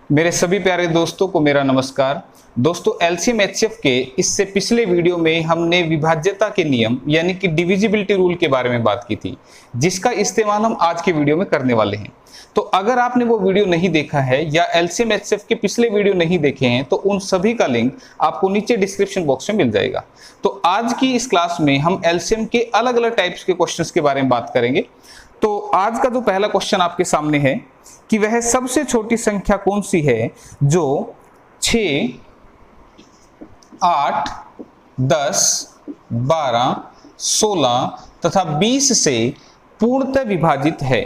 मेरे सभी प्यारे दोस्तों को मेरा नमस्कार। दोस्तों, एलसीएम एचसीएफ के इससे पिछले वीडियो में हमने विभाज्यता के नियम यानी कि डिविजिबिलिटी रूल के बारे में बात की थी, जिसका इस्तेमाल हम आज के वीडियो में करने वाले हैं। तो अगर आपने वो वीडियो नहीं देखा है या एलसीएम एचसीएफ के पिछले वीडियो नहीं देखे हैं तो उन सभी का लिंक आपको नीचे डिस्क्रिप्शन बॉक्स में मिल जाएगा। तो आज की इस क्लास में हम एलसीएम के अलग अलग टाइप्स के क्वेश्चंस के बारे में बात करेंगे। तो आज का जो पहला क्वेश्चन आपके सामने है कि वह सबसे छोटी संख्या कौन सी है जो 6, 8, 10, 12, 16 तथा 20 से पूर्णतः विभाजित है।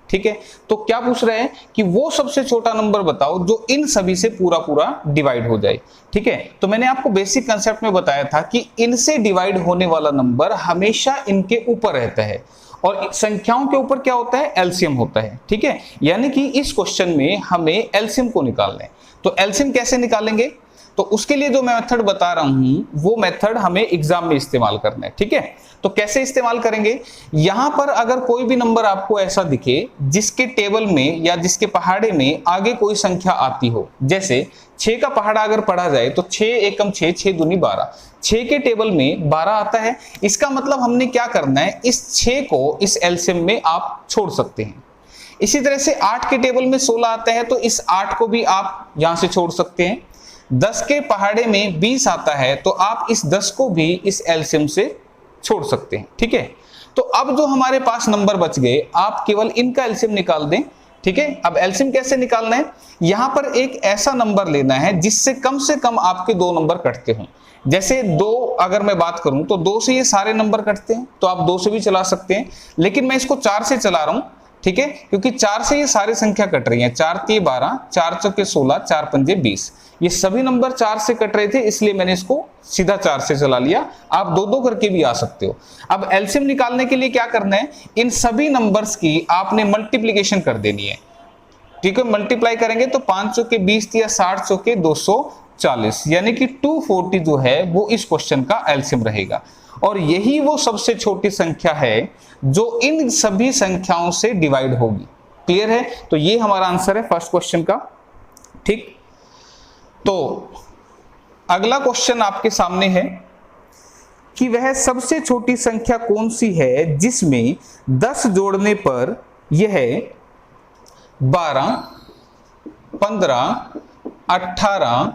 ठीक है, तो क्या पूछ रहे हैं कि वो सबसे छोटा नंबर बताओ जो इन सभी से पूरा पूरा डिवाइड हो जाए। ठीक है, तो मैंने आपको बेसिक कंसेप्ट में बताया था कि इनसे डिवाइड होने वाला नंबर हमेशा इनके ऊपर रहता है और संख्याओं के ऊपर क्या होता है, एलसीएम होता है। ठीक है, यानी कि इस क्वेश्चन में हमें एलसीएम को निकालना है। तो एलसीएम कैसे निकालेंगे, तो उसके लिए जो मैं मेथड बता रहा हूं वो मेथड हमें एग्जाम में इस्तेमाल करना है। ठीक है, तो कैसे इस्तेमाल करेंगे, यहां पर अगर कोई भी नंबर आपको ऐसा दिखे जिसके टेबल में या जिसके पहाड़े में आगे कोई संख्या आती हो, जैसे 6 का पहाड़ा अगर पढ़ा जाए तो 6 एकम 6, 6 दूनी 12, 6 के टेबल में 12 आता है। इसका मतलब हमने क्या करना है, इस 6 को इस एलसीएम में आप छोड़ सकते हैं। इसी तरह से 8 के टेबल में 16 आता है तो इस 8 को भी आप यहां से छोड़ सकते हैं। 10 के पहाड़े में 20 आता है तो आप इस 10 को भी इस एलसीएम से छोड़ सकते हैं। ठीक है, तो अब जो हमारे पास नंबर बच गए आप केवल इनका एलसीएम निकाल दें। ठीक है, अब एलसीएम कैसे निकालना है, यहां पर एक ऐसा नंबर लेना है जिससे कम आपके 2 नंबर कटते हों। जैसे 2 अगर मैं बात करूं तो 2 से ये सारे नंबर कटते हैं तो आप 2 से भी चला सकते हैं, लेकिन मैं इसको 4 से चला रहा हूं। ठीक है, क्योंकि 4 से ये सारी संख्या कट रही है, 4 तिये 12, 4 चौके 16, 4 पंजे 20, ये सभी नंबर 4 से कट रहे थे, इसलिए मैंने इसको सीधा 4 से चला लिया। आप 2-2 करके भी आ सकते हो। अब एलसीएम निकालने के लिए क्या करना है, इन सभी नंबर्स की आपने मल्टीप्लीकेशन कर देनी है। ठीक है, मल्टीप्लाई करेंगे तो 5 चौके 20 या 60 चौके 240, यानी कि 240 जो है वो इस क्वेश्चन का एलसीएम रहेगा। और यही वो सबसे छोटी संख्या है जो इन सभी संख्याओं से डिवाइड होगी। क्लियर है, तो ये हमारा आंसर है फर्स्ट क्वेश्चन का। ठीक, तो अगला क्वेश्चन आपके सामने है कि वह सबसे छोटी संख्या कौन सी है जिसमें 10 जोड़ने पर यह 12, 15, 18,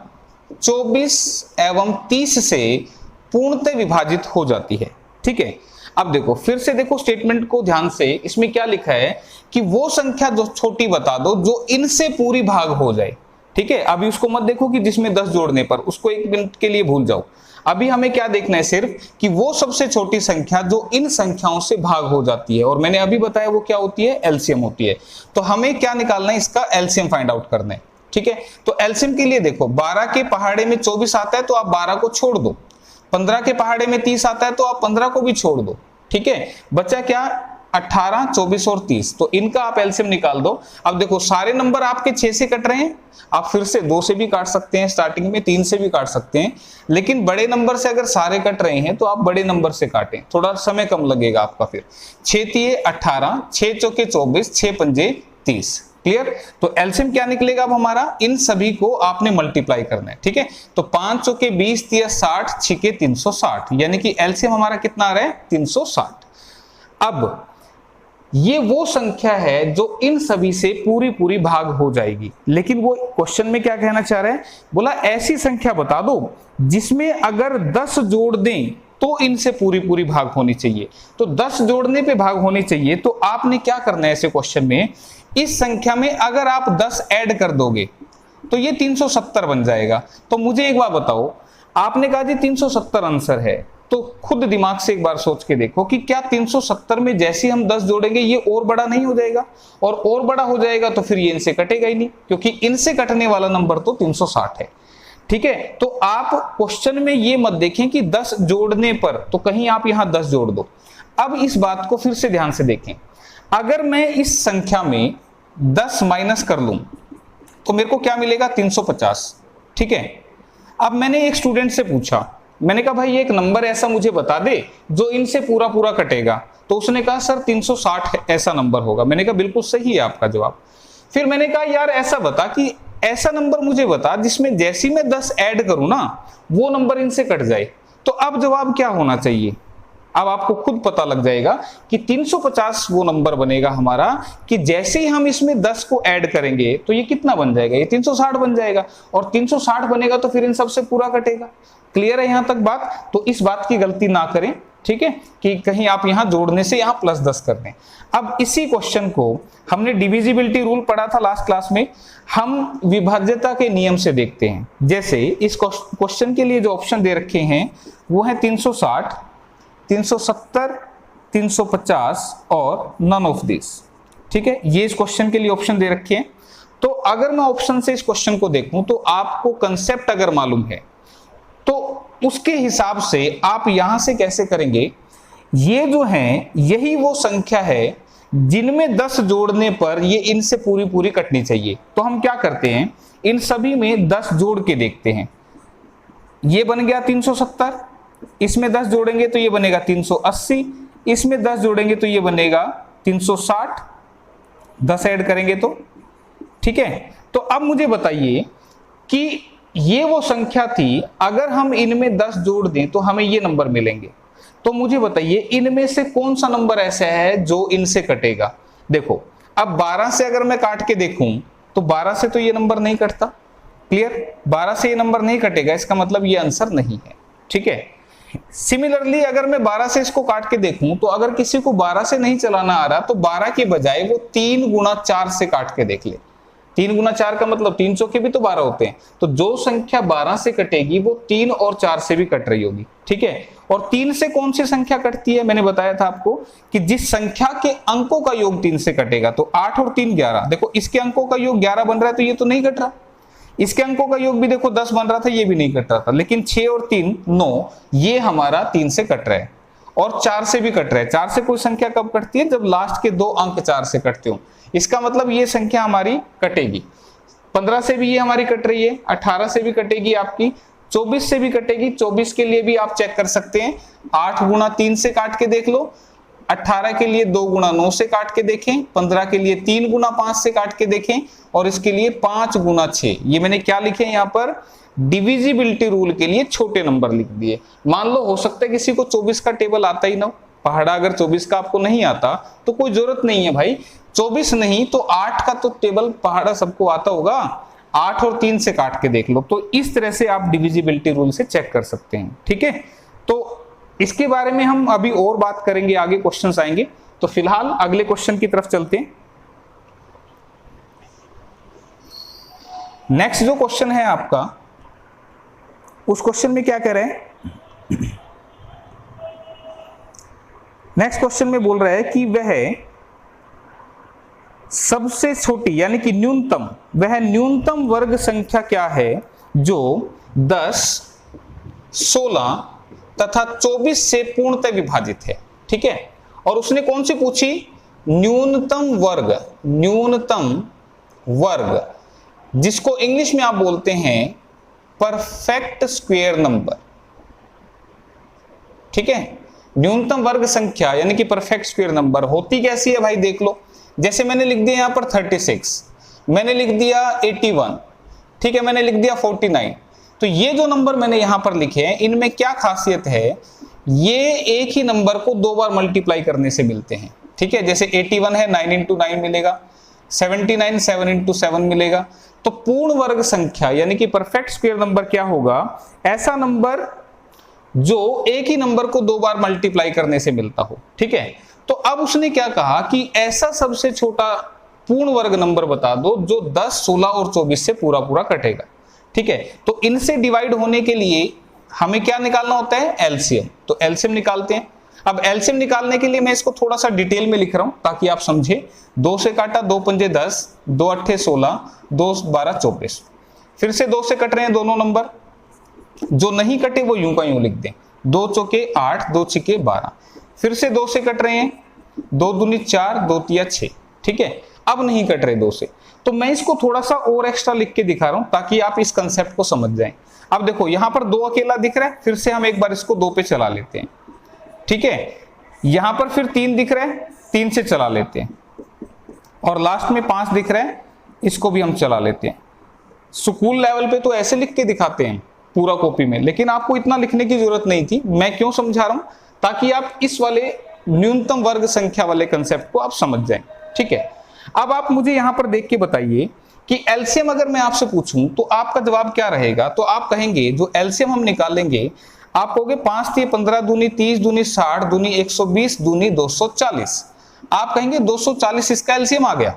24 एवं 30 से पूर्णतः विभाजित हो जाती है। ठीक है, अब देखो फिर से देखो स्टेटमेंट को ध्यान से, इसमें क्या लिखा है कि वो संख्या जो छोटी बता दो जो इनसे पूरी भाग हो जाए। ठीक है, अभी उसको मत देखो कि जिसमें 10 जोड़ने पर, उसको 1 मिनट के लिए भूल जाओ। अभी हमें क्या देखना है, सिर्फ कि वो सबसे छोटी संख्या जो इन संख्याओं से भाग हो जाती है, और मैंने अभी बताया वो क्या होती है, एलसीएम होती है। तो हमें क्या निकालना है, इसका एलसीएम फाइंड आउट करना है। ठीक है, तो एलसीएम के लिए देखो 12 के पहाड़े में 24 आता है तो आप 12 को छोड़ दो, 15 के पहाड़े में 30 आता है तो आप 15 को भी छोड़ दो। ठीक है, बचा क्या, 18, 24 और 30, तो इनका आप एलसीएम निकाल दो। अब देखो सारे नंबर आपके 6 से कट रहे हैं, आप फिर से 2 से भी काट सकते हैं, स्टार्टिंग में 3 से भी काट सकते हैं, लेकिन बड़े नंबर से अगर सारे कट रहे हैं तो आप बड़े नंबर से काटें, थोड़ा समय कम लगेगा आपका। फिर 6 तिये 18, 6 चौके 24, 6 पंजे 30। क्लियर, तो एलसीएम क्या निकलेगा अब हमारा, इन सभी को आपने मल्टीप्लाई करना है। ठीक है, तो 5 चौके 20 तिये 60, 6 के 360, यानी कि एलसीएम हमारा कितना आ रहा है, 360। अब ये वो संख्या है जो इन सभी से पूरी भाग हो जाएगी, लेकिन वो क्वेश्चन में क्या कहना चाह रहा है, बोला ऐसी संख्या बता दो जिसमें अगर 10 जोड़ दें तो इनसे पूरी भाग होनी चाहिए। तो 10 जोड़ने पे भाग होनी चाहिए, तो आपने क्या करना है ऐसे क्वेश्चन में, इस संख्या में अगर आप 10 ऐड कर दोगे तो ये 370 बन जाएगा। तो मुझे एक बात बताओ, आपने कहा जी 370 आंसर है, तो खुद दिमाग से एक बार सोच के देखो कि क्या 370 में जैसे हम 10 जोड़ेंगे ये और बड़ा नहीं हो जाएगा, और बड़ा हो जाएगा तो फिर ये इनसे कटेगा ही नहीं, क्योंकि इनसे कटने वाला नंबर तो 360 है। ठीक है, तो आप क्वेश्चन में ये मत देखें कि 10 जोड़ने पर, तो कहीं आप यहां 10 जोड़ दो। अब इस बात को फिर से ध्यान से देखें, अगर मैं इस संख्या में 10 माइनस कर लूं तो मेरे को क्या मिलेगा, 350। ठीक है, अब मैंने एक स्टूडेंट से पूछा, मैंने कहा भाई एक नंबर ऐसा मुझे बता दे जो इनसे पूरा कटेगा, तो उसने कहा सर 360 ऐसा नंबर होगा। मैंने कहा बिल्कुल सही है आपका जवाब। फिर मैंने कहा यार ऐसा बता कि ऐसा नंबर मुझे बता जिसमें जैसी मैं 10 ऐड करूं ना वो नंबर इनसे कट जाए। तो अब जवाब क्या होना चाहिए, अब आपको खुद पता लग जाएगा कि 350 वो नंबर बनेगा हमारा कि जैसे ही हम इसमें 10 को ऐड करेंगे तो ये कितना बन जाएगा, ये 360 बन जाएगा, और 360 बनेगा तो फिर इन सबसे पूरा कटेगा। क्लियर है यहां तक बात? तो इस बात की गलती ना करें, ठीक है, कि कहीं आप यहां जोड़ने से यहां +10 कर दें। अब इसी क्वेश्चन को हमने डिविजिबिलिटी रूल पढ़ा था लास्ट क्लास में, हम विभाज्यता के नियम से देखते हैं। जैसे इस क्वेश्चन के लिए जो ऑप्शन दे रखे हैं वो है 360, 370, 350 और नन ऑफ दिस। ठीक है, ये इस क्वेश्चन के लिए ऑप्शन दे रखे हैं। तो अगर मैं ऑप्शन से इस क्वेश्चन को देखूं तो आपको कंसेप्ट अगर मालूम है तो उसके हिसाब से आप यहां से कैसे करेंगे, ये जो है यही वो संख्या है जिनमें 10 जोड़ने पर ये इनसे पूरी पूरी कटनी चाहिए। तो हम क्या करते हैं, इन सभी में 10 जोड़ के देखते हैं। ये बन गया 370, इसमें 10 जोड़ेंगे तो ये बनेगा 380, इसमें 10 जोड़ेंगे तो ये बनेगा 360, 10 ऐड करेंगे तो, ठीक है। तो अब मुझे बताइए कि ये वो संख्या थी, अगर हम इनमें 10 जोड़ दें तो हमें ये नंबर मिलेंगे। तो मुझे बताइए इनमें से कौन सा नंबर ऐसा है जो इनसे कटेगा। देखो अब 12 से अगर मैं काट के देखूं तो 12 से तो ये नंबर नहीं कटता। क्लियर, 12 से ये नंबर नहीं कटेगा, इसका मतलब ये आंसर नहीं है। ठीक है, सिमिलरली अगर मैं 12 से इसको काट के देखूं तो अगर किसी को 12 से नहीं चलाना आ रहा तो 12 के बजाय वो 3 गुना 4 से काट के देख ले। 3 गुना 4 का मतलब 3 चौके भी तो 12 होते हैं। तो जो संख्या 12 से कटेगी वो 3 और 4 से भी कट रही होगी। ठीक है, और 3 से कौन सी संख्या कटती है, मैंने बताया था आपको कि जिस संख्या के अंकों का योग 3 से कटेगा। तो 8 और 3 11, देखो इसके अंकों का योग 11 बन रहा है तो ये तो नहीं कट रहा। इसके अंकों का योग भी देखो 10 बन रहा था, ये भी नहीं कट रहा था। लेकिन 6 और 3 9, ये हमारा 3 से कट रहा है और 4 से भी कट रहा है। 4 से कोई संख्या कब कटती है, जब लास्ट के 2 अंक 4 से कटते हो। इसका मतलब ये संख्या हमारी कटेगी। 15 से भी ये हमारी कट रही है, 18 से भी कटेगी आपकी, 24 से भी कटेगी। 24 के लिए भी आप चेक कर सकते हैं, 8 गुना 3 से काट के देख लो, 18 के लिए 2 गुना 9 से काट के देखें, 15 के लिए 3 गुना 5 से काट के देखें, और इसके लिए 5 गुना 6। ये मैंने क्या लिखे यहाँ पर, डिविजिबिलिटी रूल के लिए छोटे नंबर लिख दिए। मान लो हो सकता है किसी को 24 का टेबल आता ही ना हो, पहाड़ा अगर 24 का आपको नहीं आता तो कोई जरूरत नहीं है भाई, 24 नहीं तो 8 का तो टेबल पहाड़ा सबको आता होगा। 8 और 3 से काट के देख लो। तो इस तरह से आप डिविजिबिलिटी रूल से चेक कर सकते हैं। ठीक है, तो इसके बारे में हम अभी और बात करेंगे, आगे क्वेश्चंस आएंगे। तो फिलहाल अगले क्वेश्चन की तरफ चलते हैं। नेक्स्ट जो क्वेश्चन है आपका, उस क्वेश्चन में क्या कह रहे हैं, नेक्स्ट क्वेश्चन में बोल रहा है कि वह सबसे छोटी यानी कि न्यूनतम, वह न्यूनतम वर्ग संख्या क्या है जो 10, 16 तथा 24 से पूर्णतः विभाजित है। ठीक है, और उसने कौन सी पूछी, न्यूनतम वर्ग, न्यूनतम वर्ग जिसको इंग्लिश में आप बोलते हैं परफेक्ट स्क्वायर नंबर। ठीक है, न्यूनतम वर्ग संख्या यानी कि परफेक्ट स्क्वायर नंबर होती कैसी है भाई, देख लो। जैसे मैंने लिख दिया यहां पर 36, मैंने लिख दिया 81, ठीक है, मैंने लिख दिया 49। तो ये जो नंबर मैंने यहां पर लिखे हैं इनमें क्या खासियत है, ये एक ही नंबर को 2 बार मल्टीप्लाई करने से मिलते हैं। ठीक है, जैसे 81 है 9 इंटू 9 मिलेगा, 79 7 इंटू 7 मिलेगा। तो पूर्ण वर्ग संख्या यानी कि परफेक्ट स्क्वायर नंबर क्या होगा, ऐसा नंबर जो एक ही नंबर को 2 बार मल्टीप्लाई करने से मिलता हो। ठीक है, तो अब उसने क्या कहा कि ऐसा सबसे छोटा पूर्ण वर्ग नंबर बता दो जो 10, 16 और 24 से पूरा पूरा कटेगा। ठीक है, तो इनसे डिवाइड होने के लिए हमें क्या निकालना होता है, एलसीएम। तो एलसीएम निकालते हैं। अब एलसीएम निकालने के लिए मैं इसको थोड़ा सा डिटेल में लिख रहा हूं ताकि आप समझे। 2 से काटा, 2 पंजे 10, 2 अट्ठे 16, 2 12 24। फिर से 2 से कट रहे हैं दोनों नंबर, जो नहीं कटे वो यूं का यूं लिख दें। 2 चौके 8, 2 छिके 12। फिर से 2 से कट रहे हैं, 2 दूनी 4, 2 तिया 6। ठीक है, अब नहीं कट रहे 2 से, तो मैं इसको थोड़ा सा और एक्स्ट्रा लिख के दिखा रहा हूं ताकि आप इस कंसेप्ट को समझ जाएं। अब देखो यहां पर 2 अकेला दिख रहा है, फिर से हम एक बार इसको 2 पे चला लेते हैं। ठीक है, यहां पर फिर 3 दिख रहा है, 3 से चला लेते हैं, और लास्ट में 5 दिख रहा है, इसको भी हम चला लेते हैं। स्कूल लेवल पे तो ऐसे लिख के दिखाते हैं पूरा कॉपी में, लेकिन आपको इतना लिखने की जरूरत नहीं थी। मैं क्यों समझा रहा हूं, ताकि आप इस वाले न्यूनतम वर्ग संख्या वाले कंसेप्ट को आप समझ जाएं। ठीक है, अब आप मुझे यहां पर देख के बताइए कि एलसीएम अगर मैं आपसे पूछूं तो आपका जवाब क्या रहेगा। तो आप कहेंगे जो एलसीएम हम निकालेंगे, आप कहोगे 5 3 15 दूनी 30 दूनी 60 दूनी 120 दूनी 240। आप कहेंगे 240 इसका एलसीएम आ गया।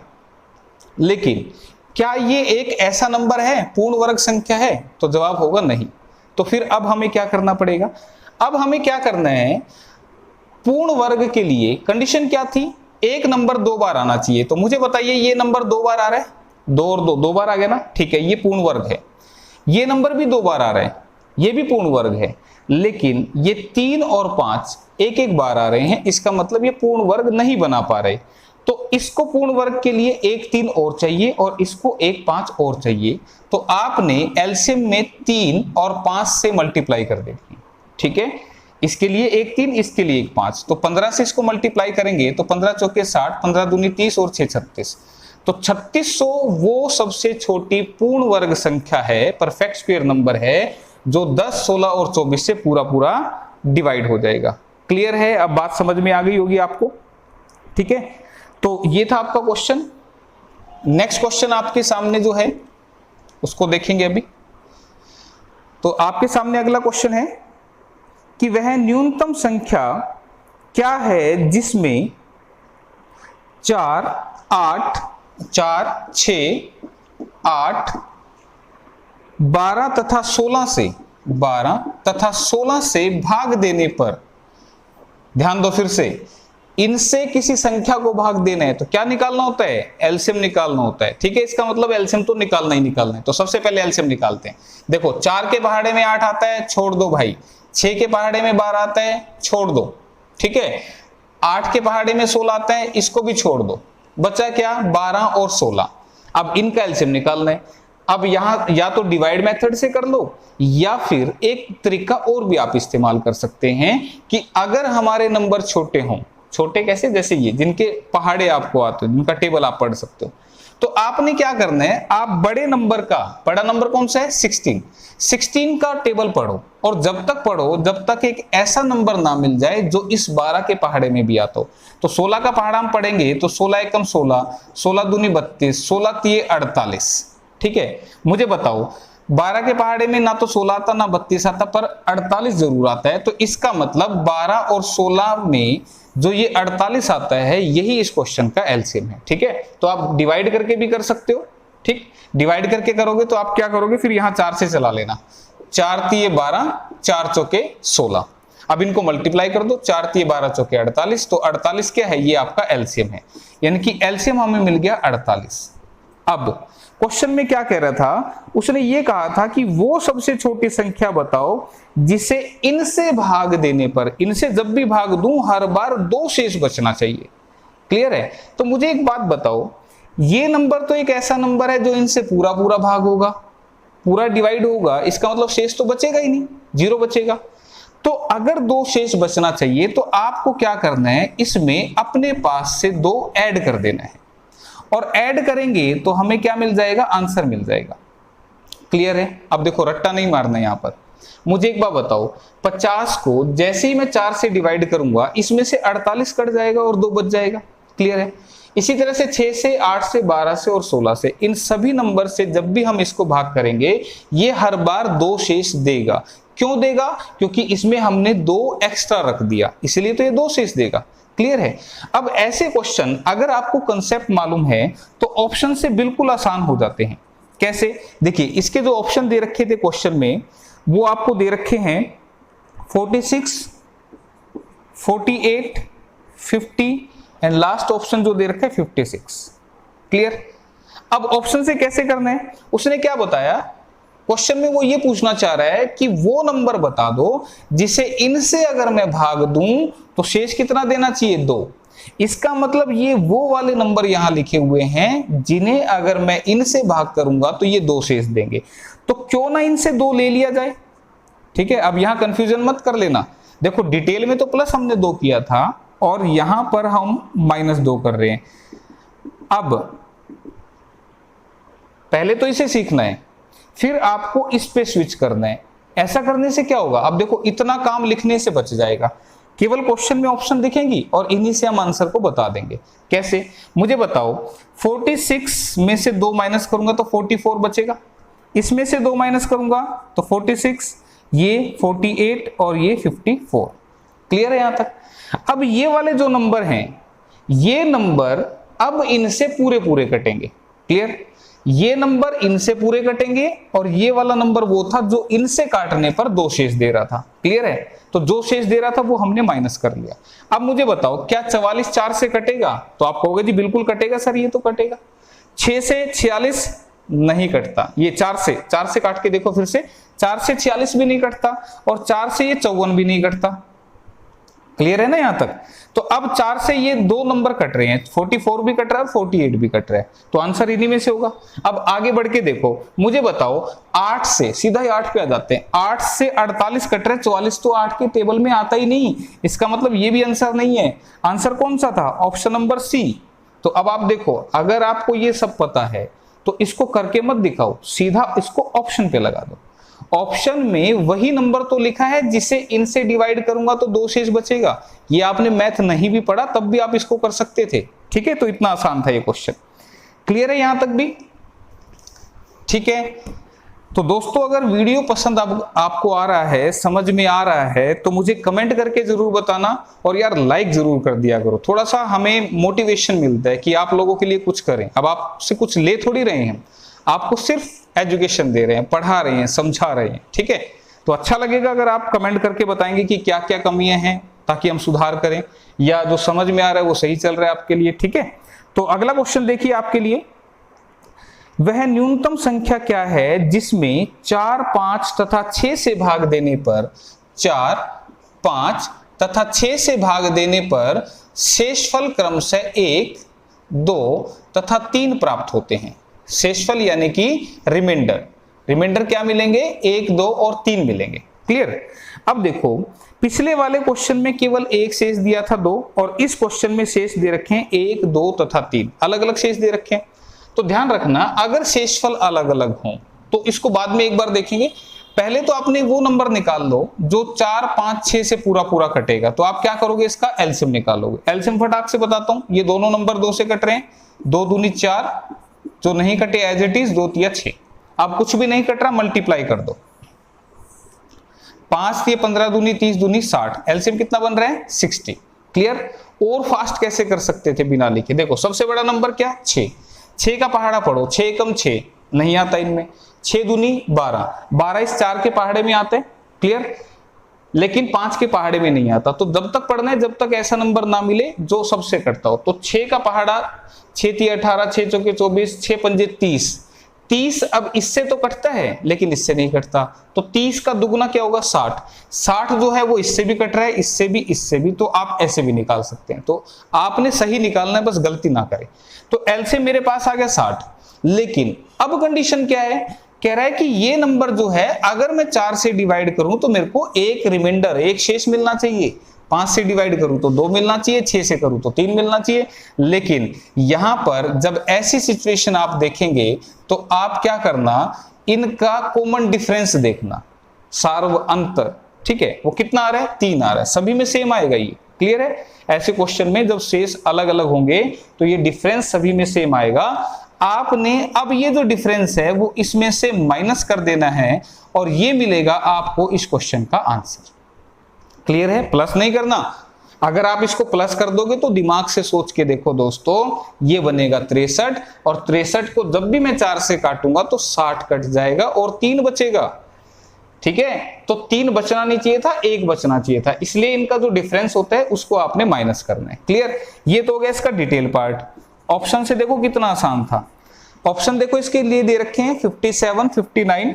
लेकिन क्या ये एक ऐसा नंबर है, पूर्ण वर्ग संख्या है? तो जवाब होगा नहीं। तो फिर अब हमें क्या करना पड़ेगा, अब हमें क्या करना है, पूर्ण वर्ग के लिए कंडीशन क्या थी, एक नंबर 2 बार आना चाहिए। तो मुझे बताइए ये नंबर 2 बार आ रहा है, 2 और 2 2 बार आ गया ना, ठीक है, ये पूर्ण वर्ग है। ये नंबर भी 2 बार आ रहा है, ये भी पूर्ण वर्ग है। लेकिन ये 3 और 5 एक एक बार आ रहे हैं, इसका मतलब ये पूर्ण वर्ग नहीं बना पा रहे। तो इसको पूर्ण वर्ग के लिए 1 3 और चाहिए और इसको 1 5 और चाहिए। तो आपने एलसीएम में 3 और 5 से मल्टीप्लाई कर देनी, ठीक है। इसके लिए 1 3, इसके लिए 1 5, तो 15 से इसको मल्टीप्लाई करेंगे तो 15 चौके 60, 15 दूनी 30 और 6 36। तो 3600 वो सबसे छोटी पूर्ण वर्ग संख्या है, परफेक्ट स्क्वायर नंबर है, जो 10 16 और 24 से पूरा पूरा डिवाइड हो जाएगा। क्लियर है, अब बात समझ में आ गई होगी आपको, ठीक है। तो ये था आपका क्वेश्चन। नेक्स्ट क्वेश्चन आपके सामने जो है उसको देखेंगे अभी। तो आपके सामने अगला क्वेश्चन है कि वह न्यूनतम संख्या क्या है जिसमें 4 8 4 6 8 12 तथा 16 से 12 तथा 16 से भाग देने पर, ध्यान दो फिर से, इनसे किसी संख्या को भाग देना है तो क्या निकालना होता है, एलसीएम निकालना होता है, ठीक है। इसका मतलब एलसीएम तो निकालना ही निकालना है। तो सबसे पहले एलसीएम निकालते हैं। देखो 4 के पहाड़े में 8 आता है, छोड़ दो भाई। 6 के पहाड़े में 12 आता है, छोड़ दो, ठीक है। 8 के पहाड़े में 16 आता है, इसको भी छोड़ दो। बचा क्या, 12 और 16। अब इनका एलसीएम निकालना है। अब यहां या तो डिवाइड मेथड से कर लो, या फिर एक तरीका और भी आप इस्तेमाल कर सकते हैं कि अगर हमारे नंबर छोटे हों, छोटे कैसे, जैसे ये जिनके पहाड़े आपको आते हैं, जिनका टेबल आप पढ़ सकते हो, तो आपने क्या करना है, आप बड़े नंबर का, बड़ा नंबर कौन सा है, 16 का टेबल पढ़ो। और जब तक पढ़ो जब तक एक ऐसा नंबर ना मिल जाए जो इस 12 के पहाड़े में भी आता हो। तो 16 का पहाड़ा हम पढ़ेंगे तो 16 एकम 16, 16 दूनी 32, 16 तिये 48, ठीक है। मुझे बताओ 12 के पहाड़े में ना तो 16 आता ना 32 आता, पर 48 जरूर आता है। तो इसका मतलब 12 और 16 में जो ये 48 आता है, यही इस क्वेश्चन का एलसीएम है, ठीक है। तो आप डिवाइड करके भी कर सकते हो, ठीक। डिवाइड करके करोगे तो आप क्या करोगे, फिर यहां 4 से चला लेना, 4 तिये 12, 4 चौके 16। अब इनको मल्टीप्लाई कर दो, 4 तिये 12 चौके 48। तो 48 क्या है, ये आपका एलसीएम है, यानी कि एलसीएम हमें मिल गया 48। अब क्वेश्चन में क्या कह रहा था, उसने ये कहा था कि वो सबसे छोटी संख्या बताओ जिसे इनसे भाग देने पर, इनसे जब भी भाग दूं हर बार 2 शेष बचना चाहिए। क्लियर है। तो मुझे एक बात बताओ, ये नंबर तो एक ऐसा नंबर है जो इनसे पूरा पूरा भाग होगा, पूरा डिवाइड होगा, इसका मतलब शेष तो बचेगा ही नहीं, 0 बचेगा। तो अगर 2 शेष बचना चाहिए तो आपको क्या करना है, इसमें अपने पास से 2 ऐड कर देना है, और ऐड करेंगे तो हमें क्या मिल जाएगा, आंसर मिल जाएगा। क्लियर है। अब देखो रट्टा नहीं मारना यहां पर। मुझे एक बात बताओ, 50 को जैसे ही मैं 4 से डिवाइड करूंगा, इसमें से 48 कट जाएगा और 2 बच जाएगा। क्लियर है। इसी तरह से 6 से, 8 से, 12 से और 16 से, इन सभी नंबर से जब भी हम इसको भाग करेंगे, ये हर बार 2 शेष देगा। क्यों देगा, क्योंकि इसमें हमने 2 एक्स्ट्रा रख दिया, इसलिए तो ये 2 शेष देगा। क्लियर है। अब ऐसे क्वेश्चन अगर आपको कंसेप्ट मालूम है तो ऑप्शन से बिल्कुल आसान हो जाते हैं। कैसे, देखिए इसके जो ऑप्शन दे रखे थे क्वेश्चन में, वो आपको दे रखे हैं 46, 48, 50 एंड लास्ट ऑप्शन जो दे रखा है 56। क्लियर। अब ऑप्शन से कैसे करना है, उसने क्या बताया, क्वेश्चन में वो ये पूछना चाह रहा है कि वो नंबर बता दो जिसे इनसे अगर मैं भाग दूं तो शेष कितना देना चाहिए, 2। इसका मतलब ये वो वाले नंबर यहां लिखे हुए हैं जिन्हें अगर मैं इनसे भाग करूंगा तो ये 2 शेष देंगे। तो क्यों ना इनसे 2 ले लिया जाए, ठीक है। अब यहां कंफ्यूजन मत कर लेना, देखो डिटेल में तो प्लस हमने 2 किया था और यहां पर हम -2 कर रहे हैं। अब पहले तो इसे सीखना है, फिर आपको इस पे स्विच करना है। ऐसा करने से क्या होगा, अब देखो इतना काम लिखने से बच जाएगा, केवल क्वेश्चन में ऑप्शन दिखेंगी और इन्हीं से हम आंसर को बता देंगे। कैसे, मुझे बताओ, 46 में से 2 माइनस करूंगा तो 44 बचेगा, इसमें से 2 माइनस करूंगा तो 46, ये 48 और ये 54। क्लियर है यहां तक। अब ये वाले जो नंबर हैं, ये नंबर अब इनसे पूरे पूरे कटेंगे। क्लियर, ये नंबर इनसे पूरे कटेंगे और ये वाला नंबर वो था जो इनसे काटने पर 2 शेष दे रहा था। क्लियर है, तो जो शेष दे रहा था वो हमने माइनस कर लिया। अब मुझे बताओ, क्या 44 4 से कटेगा, तो आप कहोगे जी बिल्कुल कटेगा सर, ये तो कटेगा। 6 से 46 नहीं कटता, ये 4 से काट के देखो फिर से, 4 से 46 भी नहीं कटता और 4 से ये 54 भी नहीं कटता। क्लियर है ना यहां तक। तो अब 4 से ये 2 नंबर कट रहे हैं, 44 भी कट रहा है, 48 भी कट रहा है, तो आंसर इन्हीं में से होगा। अब आगे बढ़ के देखो, मुझे बताओ 8 से, सीधा ही 8 पे आ जाते हैं, 8 से 48 कट रहे, 44 तो 8 के टेबल में आता ही नहीं, इसका मतलब ये भी आंसर नहीं है। आंसर कौन सा था, ऑप्शन नंबर सी। तो अब आप देखो, अगर आपको ये सब पता है तो इसको करके मत दिखाओ, सीधा इसको ऑप्शन पे लगा दो। ऑप्शन में वही नंबर तो लिखा है जिसे इनसे डिवाइड करूंगा तो 2 शेष बचेगा। ये आपने मैथ नहीं भी पढ़ा तब भी आप इसको कर सकते थे। ठीक है, तो इतना आसान था ये क्वेश्चन। क्लियर है यहां तक भी, ठीक है। तो दोस्तों, अगर वीडियो पसंद आपको आ रहा है, समझ में आ रहा है, तो मुझे कमेंट करके जरूर बताना और यार लाइक जरूर कर दिया करो, थोड़ा सा हमें मोटिवेशन मिलता है कि आप लोगों के लिए कुछ करें। अब आपसे कुछ ले थोड़ी रहे हैं, आपको सिर्फ एजुकेशन दे रहे हैं, पढ़ा रहे हैं, समझा रहे हैं। ठीक है, तो अच्छा लगेगा अगर आप कमेंट करके बताएंगे कि क्या क्या कमियां हैं, ताकि हम सुधार करें, या जो समझ में आ रहा है वो सही चल रहा है आपके लिए। ठीक है, तो अगला क्वेश्चन देखिए आपके लिए, वह न्यूनतम संख्या क्या है जिसमें 4, 5 तथा 6 से भाग देने पर 4, 5 तथा 6 से भाग देने पर शेषफल क्रमशः 1, 2 तथा 3 प्राप्त होते हैं। शेषफल यानी कि रिमाइंडर क्या मिलेंगे, 1, 2 और 3 मिलेंगे। क्लियर। अब देखो, पिछले वाले क्वेश्चन में केवल 1 शेष दिया था 2, और इस क्वेश्चन में शेष दे रखे हैं 1, 2 तथा 3, अलग अलग शेष दे रखे हैं। तो ध्यान रखना, अगर शेषफल अलग अलग हों तो इसको बाद में एक बार देखेंगे, पहले तो आपने वो नंबर निकाल लो जो 4, 5, 6 से पूरा पूरा कटेगा। तो आप क्या करोगे, इसका एलसीएम निकालोगे। एलसीएम फटाक से बताता हूं, ये दोनों नंबर 2 से कट रहे हैं, 2 दूनी 4, जो नहीं कटे एज इट इज 2 तिया 6। अब कुछ भी नहीं कट रहा, मल्टीप्लाई कर दो, 5 तिया 15 दूनी 30 दूनी 60, एलसीएम कितना बन रहा है 60। क्लियर। और फास्ट कैसे कर सकते थे बिना लिखे, देखो सबसे बड़ा नंबर क्या, 6 का पहाड़ा पढ़ो, 6 एकम 6 नहीं आता इनमें, 6 दूनी 12, 12 इस 4 के पहाड़े में आते हैं। क्लियर, लेकिन 5 के पहाड़े में नहीं आता। तो जब तक पढ़ना है, जब तक ऐसा नंबर ना मिले जो सबसे कटता हो। तो 6 का पहाड़ा, 6 तिया 18, 6 चौके 24, 6 पंजे 30। अब इससे तो कटता है लेकिन इससे नहीं कटता, तो 30 का दुगना क्या होगा 60 जो है वो इससे भी कट रहा है, इससे भी, इससे भी, तो आप ऐसे भी निकाल सकते हैं। तो आपने सही निकालना है, बस गलती ना करें। तो एल से मेरे पास आ गया 60, लेकिन अब कंडीशन क्या है, कह रहा है कि ये नंबर जो है अगर मैं 4 से डिवाइड करूं तो मेरे को एक रिमाइंडर, एक शेष मिलना चाहिए। 5 से डिवाइड करूं तो 2 मिलना चाहिए, 6 से करूं तो 3 मिलना चाहिए। लेकिन यहां पर जब ऐसी सिचुएशन आप देखेंगे तो आप क्या करना, इनका कॉमन डिफरेंस देखना, सार्व अंतर। ठीक है, वो कितना आ रहा है, 3 आ रहा है, सभी में सेम आएगा ये। क्लियर है। ऐसे क्वेश्चन में जब शेष अलग अलग होंगे तो ये डिफरेंस सभी में सेम आएगा। आपने अब ये जो डिफरेंस है वो इसमें से माइनस कर देना है और ये मिलेगा आपको इस क्वेश्चन का आंसर। क्लियर है, प्लस नहीं करना। अगर आप इसको प्लस कर दोगे तो दिमाग से सोच के देखो दोस्तों, ये बनेगा 63, और 63 को जब भी मैं 4 से काटूंगा तो 60 कट जाएगा और 3 बचेगा। ठीक है, तो 3 बचना नहीं चाहिए था, 1 बचना चाहिए था, इसलिए इनका जो डिफरेंस होता है उसको आपने माइनस करना है। क्लियर, ये तो हो गया इसका डिटेल पार्ट। ऑप्शन से देखो कितना आसान था। ऑप्शन देखो इसके लिए दे रखे हैं 57, 59,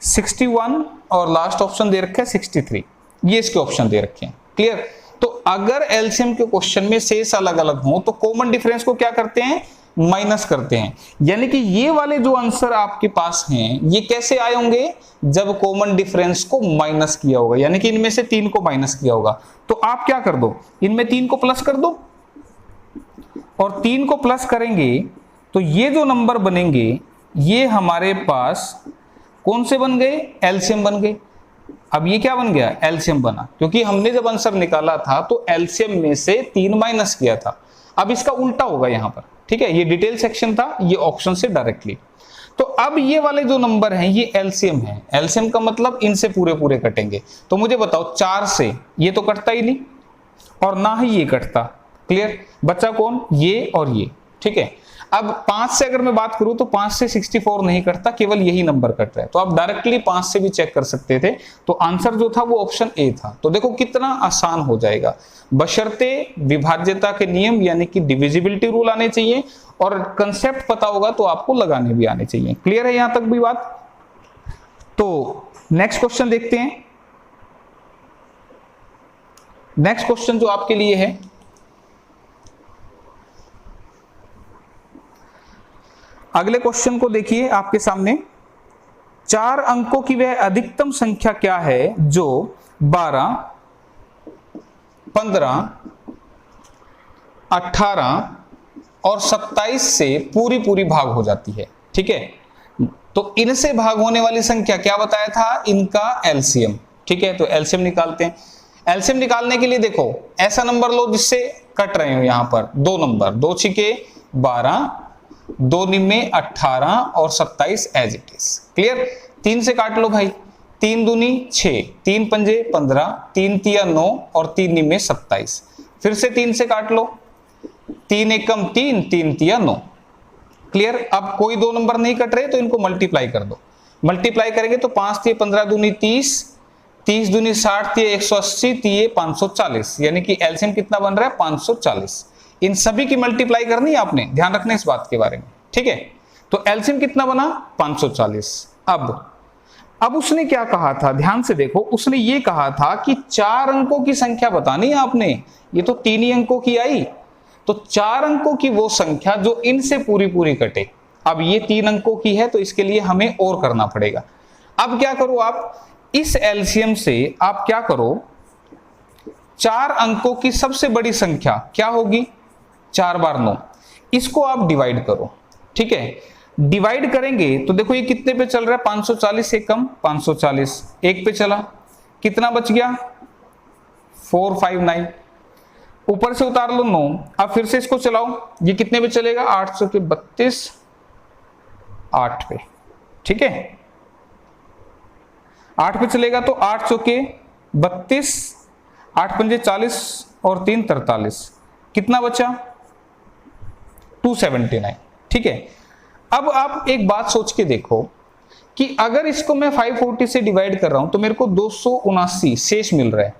61 और लास्ट ऑप्शन दे रखा है 63। ये इसके ऑप्शन दे रखे हैं। क्लियर। तो अगर एलसीएम के क्वेश्चन में शेष अलग अलग हो तो कॉमन डिफरेंस को क्या करते हैं, माइनस करते हैं। यानी कि ये वाले जो आंसर आपके पास हैं ये कैसे आए होंगे, जब कॉमन डिफरेंस को माइनस किया होगा, यानी कि इनमें से 3 को माइनस किया होगा। तो आप क्या कर दो, इनमें 3 को प्लस कर दो, और 3 को प्लस करेंगे तो ये जो नंबर बनेंगे ये हमारे पास कौन से बन गए, एलसीएम बन गए। अब ये क्या बन गया, एलसीएम बना, क्योंकि हमने जब आंसर निकाला था तो एलसीएम में से 3 माइनस किया था। अब इसका उल्टा होगा यहाँ पर, ठीक है, ये डिटेल सेक्शन था, ये ऑप्शन से डायरेक्टली। तो अब ये वाले जो नंबर हैं ये एलसीएम है, एलसीएम का मतलब इनसे पूरे पूरे कटेंगे। तो मुझे बताओ 4 से ये तो कटता ही नहीं और ना ही ये कटता, क्लियर, बचा कौन, ये और ये, ठीक है। अब 5 से अगर मैं बात करूं तो 5 से 64 नहीं कटता, केवल यही नंबर कट रहा है। तो आप डायरेक्टली 5 से भी चेक कर सकते थे, तो आंसर जो था वो ऑप्शन ए था। तो देखो कितना आसान हो जाएगा, बशर्ते विभाज्यता के नियम यानी कि डिविजिबिलिटी रूल आने चाहिए और कंसेप्ट पता होगा तो आपको लगाने भी आने चाहिए। क्लियर है यहां तक भी बात। तो नेक्स्ट क्वेश्चन देखते हैं। नेक्स्ट क्वेश्चन जो आपके लिए है, अगले क्वेश्चन को देखिए आपके सामने। 4 अंकों की वह अधिकतम संख्या क्या है जो 12, 15, 18 और 27 से पूरी पूरी भाग हो जाती है, ठीक है। तो इनसे भाग होने वाली संख्या क्या बताया था, इनका एलसीएम, ठीक है। तो एलसीएम निकालते हैं। एलसीएम निकालने के लिए देखो ऐसा नंबर लो जिससे कट रहे हो, यहां पर 2 नंबर, 2 छिके 12, 2 निम्मे 18 और 27 एज इट इज, क्लियर। 3 से काट लो भाई, 3 दूनी 6, 3 पंजे 15, 3 तिया 9 और 3 निम्मे 27। फिर से 3 से काट लो, 3 एकम 3, 3 तिया 9, क्लियर। अब कोई 2 नंबर नहीं कट रहे तो इनको मल्टीप्लाई कर दो। मल्टीप्लाई करेंगे तो 5 तिये 15 दूनी 30, 30 दूनी 60 तिये 180, तिये 540, यानी कि एलसीएम कितना बन रहा है, 540। इन सभी की मल्टीप्लाई करनी है आपने, ध्यान रखना इस बात के बारे में, ठीक है। तो एलसीएम कितना बना, 540। अब उसने क्या कहा था, ध्यान से देखो, उसने ये कहा था कि 4 अंकों की संख्या बतानी है आपने। ये तो 3 ही अंकों की आई, तो 4 अंकों की वो संख्या जो इनसे पूरी पूरी कटे। अब ये 3 अंकों की है तो इसके लिए हमें और करना पड़ेगा। अब क्या करो आप, इस एलसीएम से आप क्या करो, 4 अंकों की सबसे बड़ी संख्या क्या होगी, 4 बार 9, इसको आप डिवाइड करो, ठीक है। डिवाइड करेंगे तो देखो ये कितने पे चल रहा है, 540 से कम 540, 1 पे चला, कितना बच गया 459, ऊपर से उतार लो 9। अब फिर से इसको चलाओ, ये कितने पे चलेगा, 800 के 32, 8 पे, ठीक है। 8 पे चलेगा तो 800 के 32, 8 पंजे 40 और 3 43, कितना बचा 279, ठीक है। अब आप एक बात सोच के देखो कि अगर इसको मैं 540 से डिवाइड कर रहा हूं तो मेरे को 279 शेष मिल रहा है।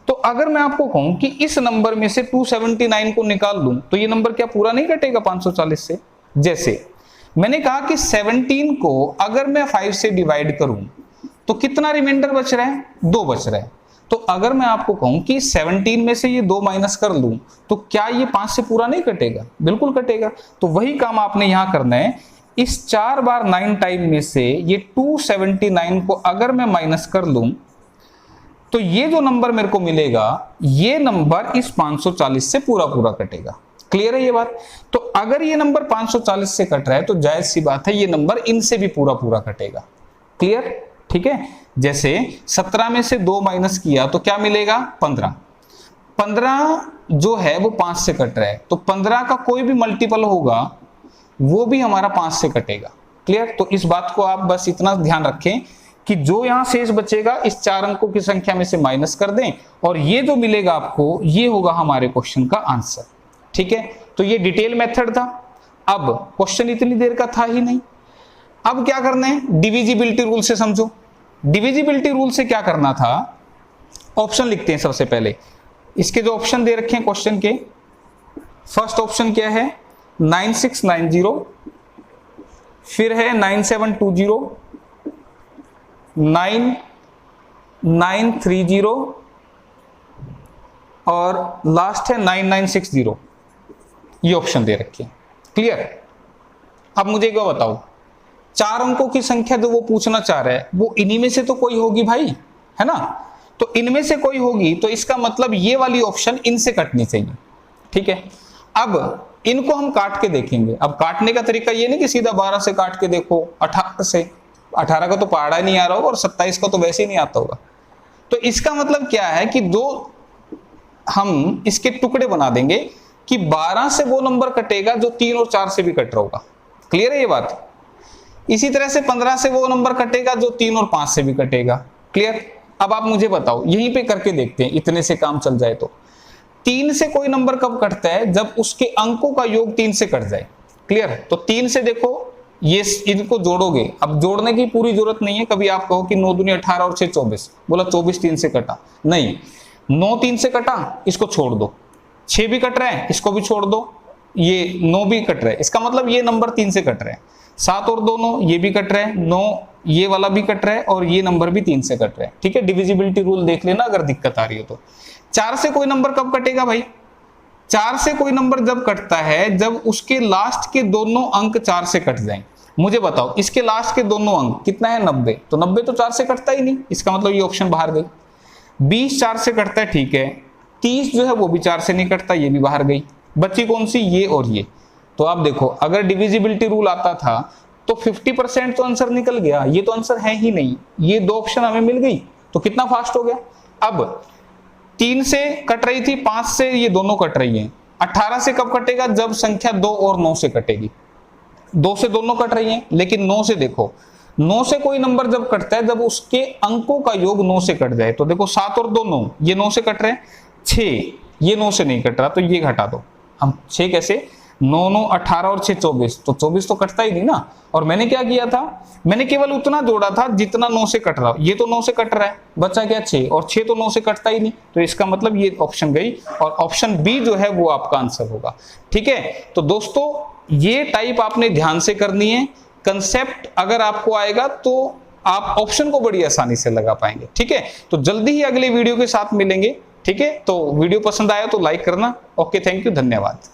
तो अगर मैं आपको कहूं कि इस नंबर में से 279 को निकाल दूं तो ये नंबर क्या पूरा नहीं कटेगा 540 से। जैसे मैंने कहा कि 17 को अगर मैं 5 से डिवाइड करूं तो कितना रिमाइंडर बच रहा है, 2 बच रहा है। तो अगर मैं आपको कहूं कि 17 में से ये 2 माइनस कर लूं तो क्या ये 5 से पूरा नहीं कटेगा, बिल्कुल कटेगा। तो वही काम आपने यहां करना है, इस 4 बार 9 टाइम में से ये 279 को अगर मैं माइनस कर लूं तो ये जो नंबर मेरे को मिलेगा ये नंबर इस 540 से पूरा पूरा कटेगा। क्लियर है ये बात। तो अगर ये नंबर 540 से कट रहा है तो जायज सी बात है ये नंबर इनसे भी पूरा पूरा कटेगा। क्लियर, ठीक है। जैसे 17 में से 2 माइनस किया तो क्या मिलेगा 15, 15 जो है वो 5 से कट रहा है तो 15 का कोई भी मल्टीपल होगा वो भी हमारा 5 से कटेगा। क्लियर। तो इस बात को आप बस इतना ध्यान रखें कि जो यहां शेष बचेगा इस 4 अंकों की संख्या में से माइनस कर दें और ये जो मिलेगा आपको ये होगा हमारे क्वेश्चन का आंसर। ठीक है, तो ये डिटेल मेथड था। अब क्वेश्चन इतनी देर का था ही नहीं, अब क्या करना है, डिविजिबिलिटी रूल से समझो। डिविजिबिलिटी रूल से क्या करना था, ऑप्शन लिखते हैं सबसे पहले। इसके जो ऑप्शन दे रखे हैं क्वेश्चन के, फर्स्ट ऑप्शन क्या है 9690, फिर है 9720, 9930 और लास्ट है 9960। ये ऑप्शन दे रखे हैं। क्लियर। अब मुझे क्या बताओ, 4 अंकों की संख्या जो वो पूछना चाह रहा है वो इन्हीं में से तो कोई होगी भाई, है ना। तो इनमें से कोई होगी तो इसका मतलब ये वाली ऑप्शन इनसे कटनी चाहिए। ठीक है। अब इनको हम काट के देखेंगे। अब काटने का तरीका ये नहीं कि सीधा 12 से काट के देखो 18 से, 18 का तो पहाड़ा ही नहीं आ रहा होगा और 27 का तो वैसे ही नहीं आता होगा। तो इसका मतलब क्या है कि दो हम इसके टुकड़े बना देंगे कि 12 से वो नंबर कटेगा जो 3 और 4 से भी कट रहा होगा। क्लियर है ये बात? इसी तरह से 15 से वो नंबर कटेगा जो 3 और 5 से भी कटेगा। क्लियर? अब आप मुझे बताओ, यहीं पे करके देखते हैं, इतने से काम चल जाए तो। 3 से कोई नंबर कब कटता है? जब उसके अंकों का योग 3 से कट जाए। क्लियर? तो 3 से देखो, ये इनको जोड़ोगे। अब जोड़ने की पूरी जरूरत नहीं है। कभी आप कहो कि 9 दूनी 18 और 6 24, बोला 24 3 से कटा, नहीं, 9 3 से कटा, इसको छोड़ दो। 6 भी कट रहा है, इसको भी छोड़ दो। ये 9 भी कट रहा है, इसका मतलब ये नंबर 3 से कट रहे हैं। 7 और 2 9, ये भी कट रहा है। 9 ये वाला भी कट रहा है और ये नंबर भी 3 से कट रहा है। ठीक है, डिविजिबिलिटी रूल देख लेना अगर दिक्कत आ रही हो तो। 4 से कोई नंबर कब कटेगा भाई? 4 से कोई नंबर जब कटता है जब उसके लास्ट के दोनों अंक 4 से कट जाएं। मुझे बताओ, इसके लास्ट के दोनों अंक कितना है? 90। तो 90 तो 4 से कटता ही नहीं, इसका मतलब ये ऑप्शन बाहर गई। 20 4 से कटता है, ठीक है। 30 जो है वो भी 4 से नहीं कटता, ये भी बाहर गई। बची कौन सी? ये और ये। तो आप देखो, अगर डिविजिबिलिटी रूल आता था तो 50% तो आंसर निकल गया। ये तो आंसर है ही नहीं, ये दो ऑप्शन हमें मिल गई, तो कितना फास्ट हो गया। अब 3 से कट रही थी, 5 से ये दोनों कट रही हैं। 18 से कब कटेगा? जब संख्या 2 और 9 से कटेगी। 2 से दोनों कट रही हैं, लेकिन 9 से देखो, 9 से कोई नंबर जब कटता है जब उसके अंकों का योग 9 से कट जाए। तो देखो 7 और 2 9, ये 9 से कट रहे हैं। 6 ये 9 से नहीं कट रहा, तो ये घटा दो। हम 6 कैसे? 9 9 18 और 6 24, तो 24 तो कटता ही नहीं ना। और मैंने क्या किया था? मैंने केवल उतना जोड़ा था जितना 9 से कट रहा। ये तो 9 से कट रहा है, बचा क्या? 6, और 6 तो 9 से कटता ही नहीं, तो इसका मतलब ये ऑप्शन गई और ऑप्शन बी जो है वो आपका आंसर होगा। ठीक है, तो दोस्तों ये टाइप आपने ध्यान से करनी है। कंसेप्ट अगर आपको आएगा तो आप ऑप्शन को बड़ी आसानी से लगा पाएंगे। ठीक है, तो जल्दी ही अगले वीडियो के साथ मिलेंगे। ठीक है, तो वीडियो पसंद आया तो लाइक करना। ओके, थैंक यू, धन्यवाद।